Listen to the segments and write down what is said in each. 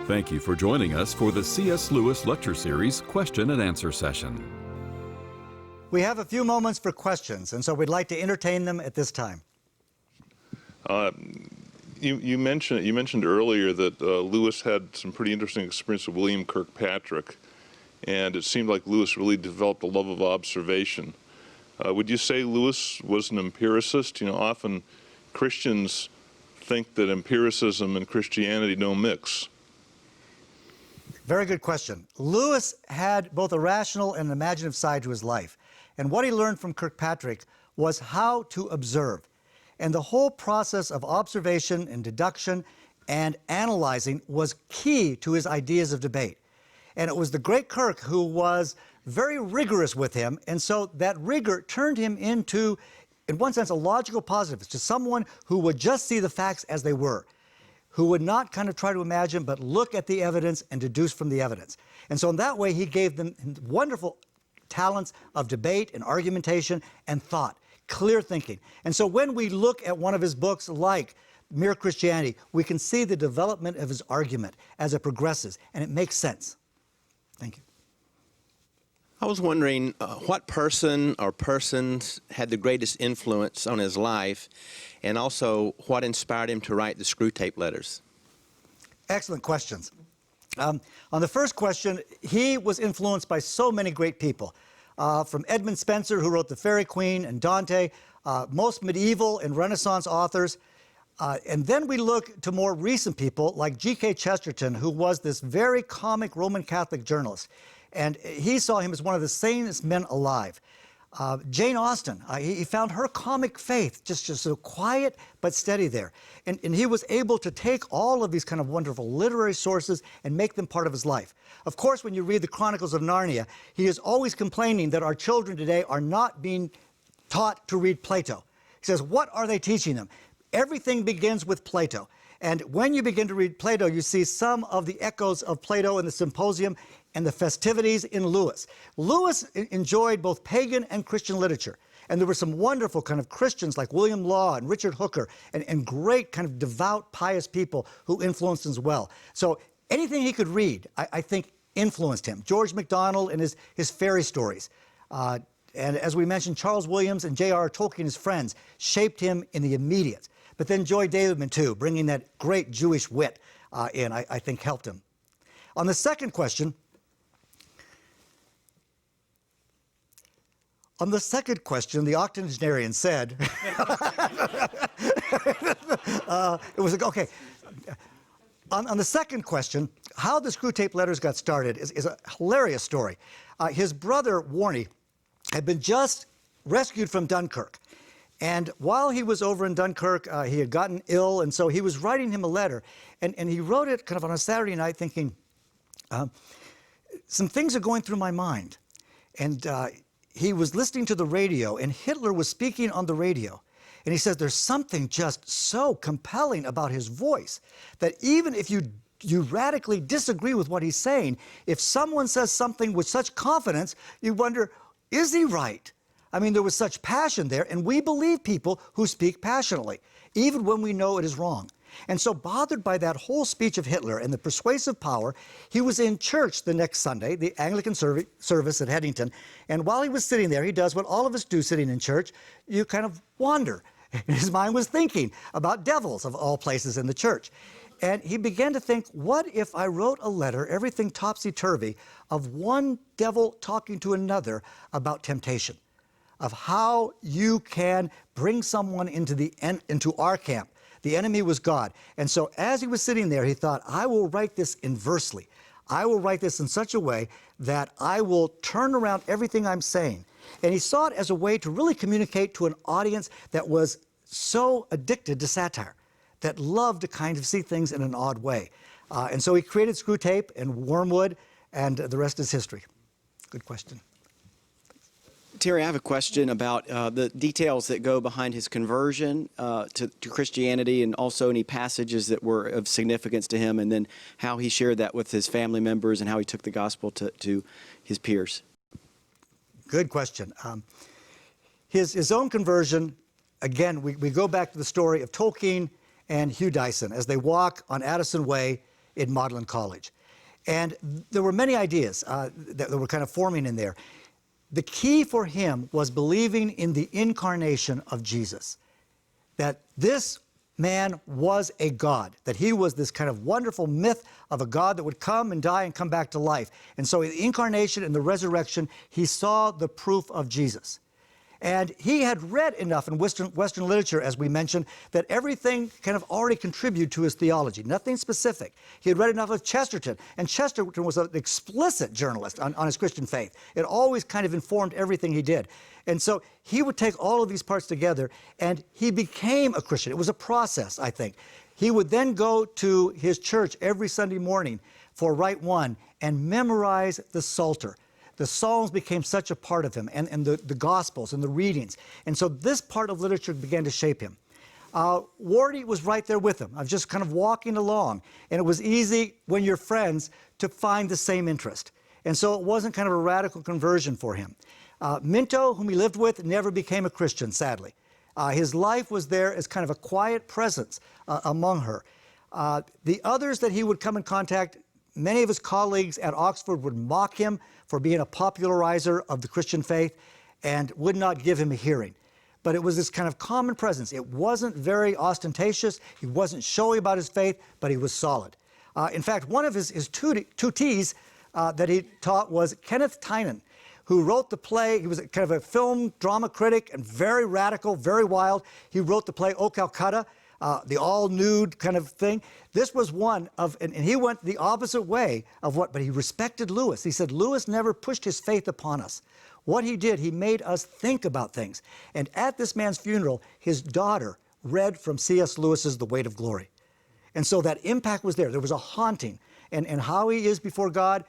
Thank you for joining us for the C.S. Lewis Lecture Series Question and Answer Session. We have a few moments for questions, and so we'd like to entertain them at this time. You mentioned earlier that Lewis had some pretty interesting experience with William Kirkpatrick, and it seemed like Lewis really developed a love of observation. Would you say Lewis was an empiricist? Often Christians think that empiricism and Christianity don't mix. Very good question. Lewis had both a rational and an imaginative side to his life. And what he learned from Kirkpatrick was how to observe. And the whole process of observation and deduction and analyzing was key to his ideas of debate. And it was the great Kirk who was very rigorous with him. And so that rigor turned him into, in one sense, a logical positivist, to someone who would just see the facts as they were, who would not kind of try to imagine, but look at the evidence and deduce from the evidence. And so in that way, he gave them wonderful talents of debate and argumentation and thought, clear thinking. And so when we look at one of his books like Mere Christianity, we can see the development of his argument as it progresses, and it makes sense. Thank you. I was wondering what person or persons had the greatest influence on his life, and also what inspired him to write the Screwtape Letters? Excellent questions. On the first question, he was influenced by so many great people, from Edmund Spenser, who wrote The Faerie Queene and Dante, most medieval and Renaissance authors. And then we look to more recent people like G.K. Chesterton, who was this very comic Roman Catholic journalist. And he saw him as one of the sanest men alive. Jane Austen, he found her comic faith just so quiet but steady there. And he was able to take all of these kind of wonderful literary sources and make them part of his life. Of course, when you read the Chronicles of Narnia, he is always complaining that our children today are not being taught to read Plato. He says, what are they teaching them? Everything begins with Plato. And when you begin to read Plato, you see some of the echoes of Plato in the Symposium and the festivities in Lewis. Lewis enjoyed both pagan and Christian literature. And there were some wonderful kind of Christians like William Law and Richard Hooker and great kind of devout, pious people who influenced him as well. So anything he could read, I think, influenced him. George MacDonald and his fairy stories. And as we mentioned, Charles Williams and J.R.R. Tolkien, his friends, shaped him in the immediate. But then Joy Davidman, too, bringing that great Jewish wit in, I think helped him. On the second question, the octogenarian said, it was okay. On the second question, how the Screwtape Letters got started is a hilarious story. His brother, Warnie, had been just rescued from Dunkirk. And while he was over in Dunkirk, he had gotten ill, and so he was writing him a letter. And he wrote it kind of on a Saturday night thinking, some things are going through my mind. And he was listening to the radio, and Hitler was speaking on the radio. And he says there's something just so compelling about his voice that even if you radically disagree with what he's saying, if someone says something with such confidence, you wonder, is he right? I mean, there was such passion there, and we believe people who speak passionately, even when we know it is wrong. And so bothered by that whole speech of Hitler and the persuasive power, he was in church the next Sunday, the Anglican service at Headington, and while he was sitting there, he does what all of us do sitting in church, you kind of wander. And his mind was thinking about devils of all places in the church. And he began to think, what if I wrote a letter, everything topsy-turvy, of one devil talking to another about temptation, of how you can bring someone into our camp. The enemy was God. And so as he was sitting there, he thought, I will write this inversely. I will write this in such a way that I will turn around everything I'm saying. And he saw it as a way to really communicate to an audience that was so addicted to satire, that loved to kind of see things in an odd way. And so he created Screwtape and Wormwood, and the rest is history. Good question. Terry, I have a question about the details that go behind his conversion to Christianity, and also any passages that were of significance to him, and then how he shared that with his family members and how he took the gospel to his peers. Good question. His own conversion, again, we go back to the story of Tolkien and Hugh Dyson as they walk on Addison Way in Magdalen College. And there were many ideas that were kind of forming in there. The key for him was believing in the incarnation of Jesus, that this man was a God, that he was this kind of wonderful myth of a God that would come and die and come back to life. And so in the incarnation and the resurrection, he saw the proof of Jesus. And he had read enough in Western literature, as we mentioned, that everything kind of already contributed to his theology, nothing specific. He had read enough of Chesterton, and Chesterton was an explicit journalist on his Christian faith. It always kind of informed everything he did. And so he would take all of these parts together, and he became a Christian. It was a process, I think. He would then go to his church every Sunday morning for Rite One and memorize the Psalter. The Psalms became such a part of him, and the Gospels and the readings. And so this part of literature began to shape him. Wardie was right there with him. I was just kind of walking along, and it was easy when you're friends to find the same interest. And so it wasn't kind of a radical conversion for him. Minto, whom he lived with, never became a Christian, sadly. His life was there as kind of a quiet presence among her. The others that he would come in contact, many of his colleagues at Oxford would mock him for being a popularizer of the Christian faith and would not give him a hearing. But it was this kind of common presence. It wasn't very ostentatious. He wasn't showy about his faith, but he was solid. In fact, one of his tutees that he taught was Kenneth Tynan, who wrote the play. He was kind of a film drama critic and very radical, very wild. He wrote the play O Calcutta, the all-nude kind of thing. This was one of, and he went the opposite way of but he respected Lewis. He said, Lewis never pushed his faith upon us. What he did, he made us think about things. And at this man's funeral, his daughter read from C.S. Lewis's The Weight of Glory. And so that impact was there. There was a haunting. And how he is before God,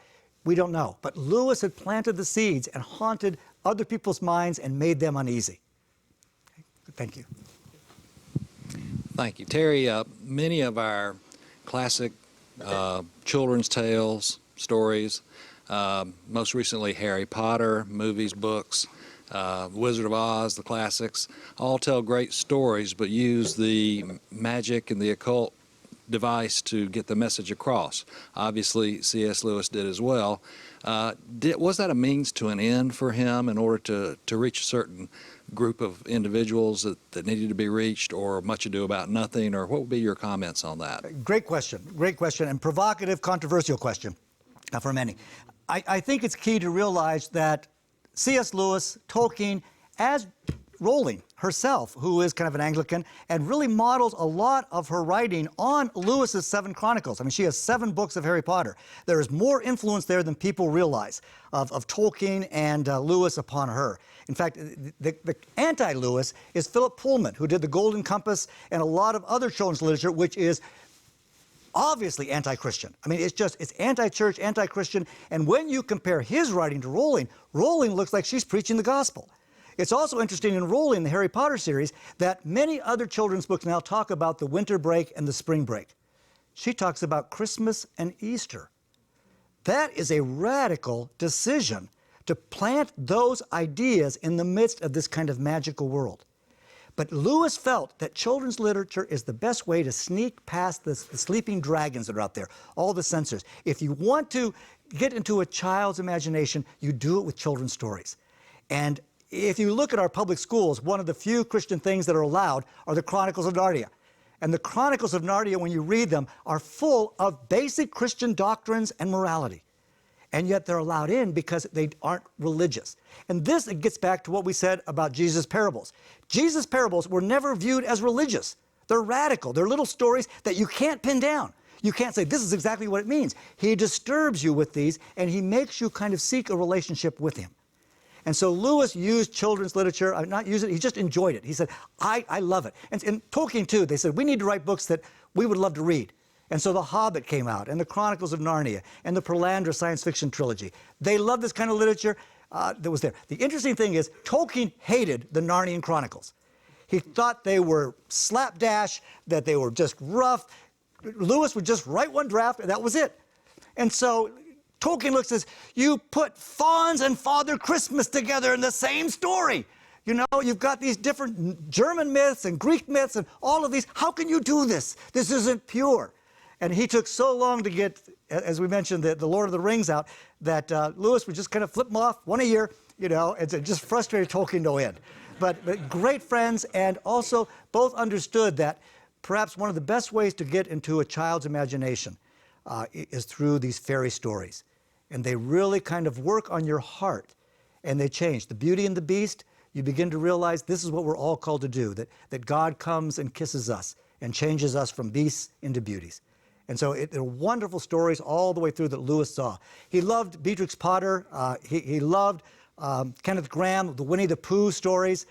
we don't know. But Lewis had planted the seeds and haunted other people's minds and made them uneasy. Thank you. Thank you. Terry, many of our classic children's tales, stories, most recently Harry Potter, movies, books, Wizard of Oz, the classics, all tell great stories but use the magic and the occult device to get the message across. Obviously, C.S. Lewis did as well. Was that a means to an end for him in order to reach a certain group of individuals that needed to be reached, or Much Ado About Nothing, or what would be your comments on that? Great question, and provocative, controversial question for many. I think it's key to realize that C.S. Lewis, Tolkien, as Rowling herself, who is kind of an Anglican, and really models a lot of her writing on Lewis's 7 Chronicles. I mean, she has 7 books of Harry Potter. There is more influence there than people realize of Tolkien and Lewis upon her. In fact, the anti-Lewis is Philip Pullman, who did The Golden Compass and a lot of other children's literature, which is obviously anti-Christian. I mean, it's anti-church, anti-Christian, and when you compare his writing to Rowling, Rowling looks like she's preaching the gospel. It's also interesting in Rowling, the Harry Potter series, that many other children's books now talk about the winter break and the spring break. She talks about Christmas and Easter. That is a radical decision to plant those ideas in the midst of this kind of magical world. But Lewis felt that children's literature is the best way to sneak past the sleeping dragons that are out there, all the censors. If you want to get into a child's imagination, you do it with children's stories. And if you look at our public schools, one of the few Christian things that are allowed are the Chronicles of Narnia. And the Chronicles of Narnia, when you read them, are full of basic Christian doctrines and morality. And yet they're allowed in because they aren't religious. And this gets back to what we said about Jesus' parables. Jesus' parables were never viewed as religious. They're radical. They're little stories that you can't pin down. You can't say, this is exactly what it means. He disturbs you with these, and he makes you kind of seek a relationship with him. And so Lewis used children's literature, not use it, he just enjoyed it. He said, I love it. And Tolkien, too, they said, we need to write books that we would love to read. And so The Hobbit came out, and the Chronicles of Narnia, and the Perelandra science fiction trilogy. They loved this kind of literature that was there. The interesting thing is, Tolkien hated the Narnian Chronicles. He thought they were slapdash, that they were just rough. Lewis would just write one draft, and that was it. And so Tolkien looks and says, you put fawns and Father Christmas together in the same story. You know, you've got these different German myths and Greek myths and all of these. How can you do this? This isn't pure. And he took so long to get, as we mentioned, the Lord of the Rings out, that Lewis would just kind of flip them off, one a year, you know, and it just frustrated Tolkien no end. But great friends, and also both understood that perhaps one of the best ways to get into a child's imagination is through these fairy stories. And they really kind of work on your heart, and they change. The Beauty and the Beast, you begin to realize this is what we're all called to do, that God comes and kisses us and changes us from beasts into beauties. And so they're wonderful stories all the way through that Lewis saw. He loved Beatrix Potter. He loved Kenneth Grahame, the Winnie the Pooh stories.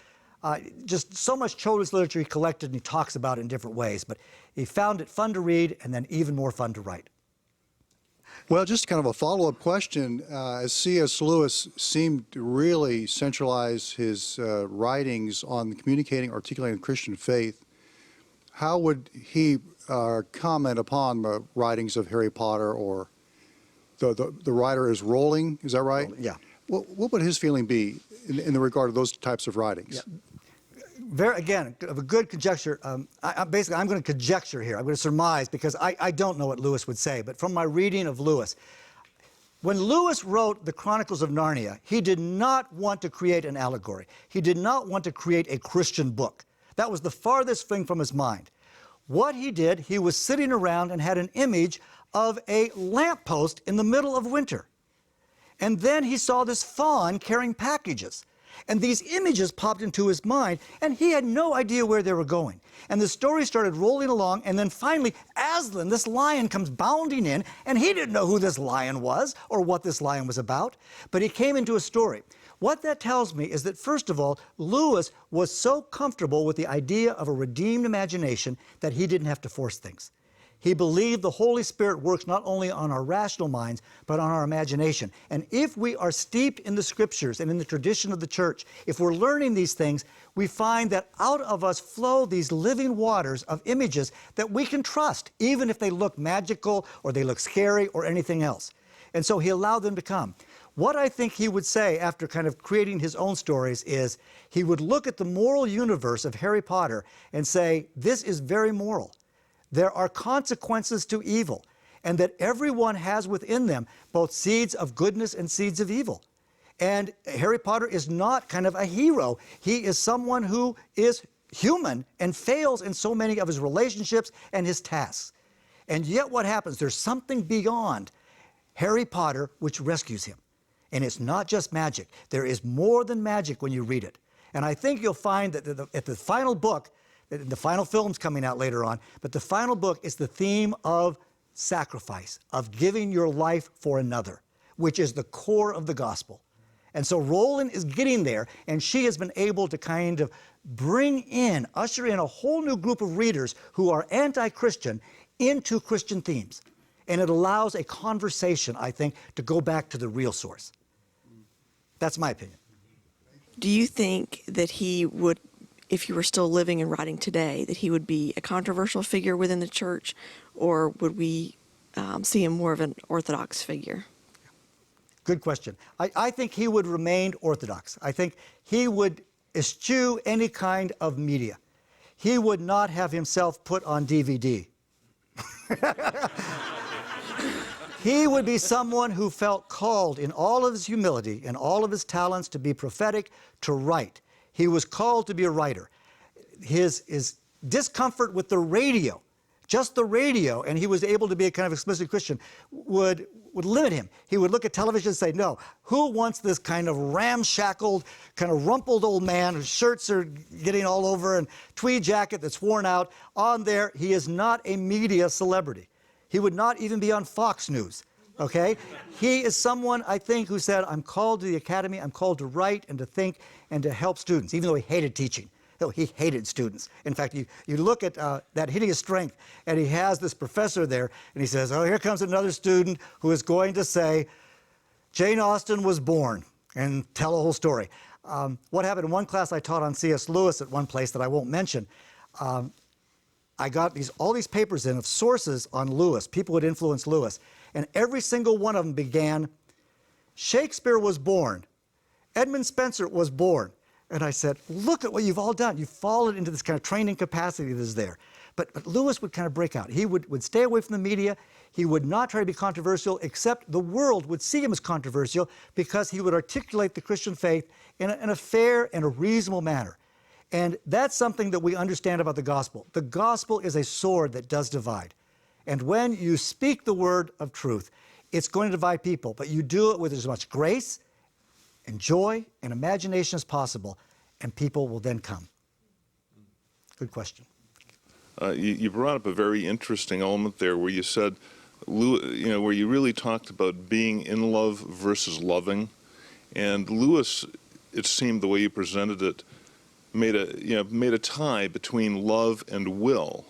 Just so much children's literature he collected and he talks about it in different ways. But he found it fun to read and then even more fun to write. Well, just kind of a follow-up question. As C.S. Lewis seemed to really centralize his writings on communicating, articulating the Christian faith, how would he comment upon the writings of Harry Potter, or the writer is Rowling, is that right? Yeah. What would his feeling be in the regard of those types of writings? Yeah. Again, of a good conjecture. Basically, I'm going to conjecture here. I'm going to surmise because I don't know what Lewis would say. But from my reading of Lewis, when Lewis wrote the Chronicles of Narnia, he did not want to create an allegory. He did not want to create a Christian book. That was the farthest thing from his mind. What he did, he was sitting around and had an image of a lamppost in the middle of winter. And then he saw this fawn carrying packages. And these images popped into his mind, and he had no idea where they were going. And the story started rolling along, and then finally, Aslan, this lion, comes bounding in, and he didn't know who this lion was or what this lion was about, but he came into a story. What that tells me is that, first of all, Lewis was so comfortable with the idea of a redeemed imagination that he didn't have to force things. He believed the Holy Spirit works not only on our rational minds, but on our imagination. And if we are steeped in the Scriptures and in the tradition of the church, if we're learning these things, we find that out of us flow these living waters of images that we can trust, even if they look magical or they look scary or anything else. And so he allowed them to come. What I think he would say after kind of creating his own stories is he would look at the moral universe of Harry Potter and say, this is very moral. There are consequences to evil, and that everyone has within them both seeds of goodness and seeds of evil. And Harry Potter is not kind of a hero. He is someone who is human and fails in so many of his relationships and his tasks. And yet what happens? There's something beyond Harry Potter which rescues him. And it's not just magic. There is more than magic when you read it. And I think you'll find that at the final book, the final film's coming out later on, but the final book is the theme of sacrifice, of giving your life for another, which is the core of the gospel. And so Rowling is getting there, and she has been able to kind of usher in a whole new group of readers who are anti-Christian into Christian themes. And it allows a conversation, I think, to go back to the real source. That's my opinion. Do you think that he would, if he were still living and writing today, that he would be a controversial figure within the church, or would we see him more of an orthodox figure? Good question. I think he would remain orthodox. I think he would eschew any kind of media. He would not have himself put on DVD. He would be someone who felt called in all of his humility and all of his talents to be prophetic, to write. He was called to be a writer. His discomfort with the radio, just the radio, and he was able to be a kind of explicit Christian, would limit him. He would look at television and say, no, who wants this kind of ramshackled, kind of rumpled old man whose shirts are getting all over and tweed jacket that's worn out on there? He is not a media celebrity. He would not even be on Fox News, okay? He is someone, I think, who said, I'm called to the academy, I'm called to write and to think and to help students, even though he hated teaching. No, he hated students. In fact, you look at that Hideous Strength, and he has this professor there, and he says, oh, here comes another student who is going to say, Jane Austen was born, and tell a whole story. What happened in one class I taught on C.S. Lewis at one place that I won't mention, I got all these papers in of sources on Lewis, people who had influenced Lewis, and every single one of them began, Shakespeare was born, Edmund Spenser was born. And I said, look at what you've all done. You've fallen into this kind of training capacity that is there. But Lewis would kind of break out. He would stay away from the media. He would not try to be controversial, except the world would see him as controversial because he would articulate the Christian faith in a fair and a reasonable manner. And that's something that we understand about the gospel. The gospel is a sword that does divide. And when you speak the word of truth, it's going to divide people, but you do it with as much grace and joy and imagination as possible, and people will then come. Good question. You brought up a very interesting element there where you said, where you really talked about being in love versus loving. And Lewis, it seemed the way you presented it, made a tie between love and will.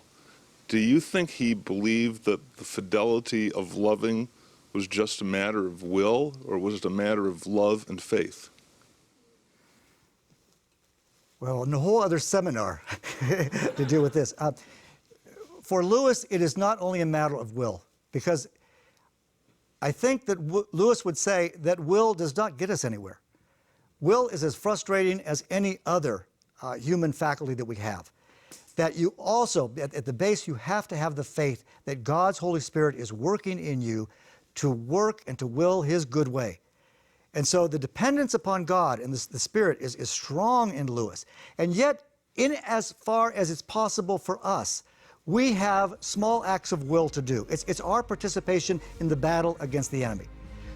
Do you think he believed that the fidelity of loving was just a matter of will, or was it a matter of love and faith? Well, a whole other seminar to deal with this. For Lewis, it is not only a matter of will, because I think that Lewis would say that will does not get us anywhere. Will is as frustrating as any other human faculty that we have. That you also, at the base, you have to have the faith that God's Holy Spirit is working in you to work and to will His good way. And so the dependence upon God and the Spirit is strong in Lewis. And yet, in as far as it's possible for us, we have small acts of will to do. It's our participation in the battle against the enemy.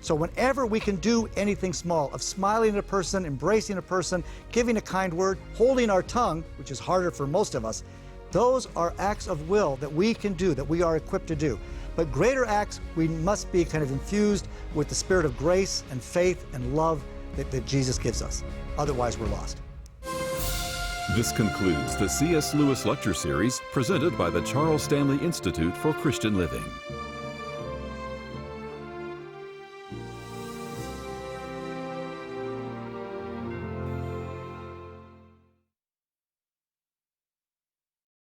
So whenever we can do anything small, of smiling at a person, embracing a person, giving a kind word, holding our tongue, which is harder for most of us, those are acts of will that we can do, that we are equipped to do. But greater acts, we must be kind of infused with the spirit of grace and faith and love that Jesus gives us. Otherwise, we're lost. This concludes the C.S. Lewis Lecture Series presented by the Charles Stanley Institute for Christian Living.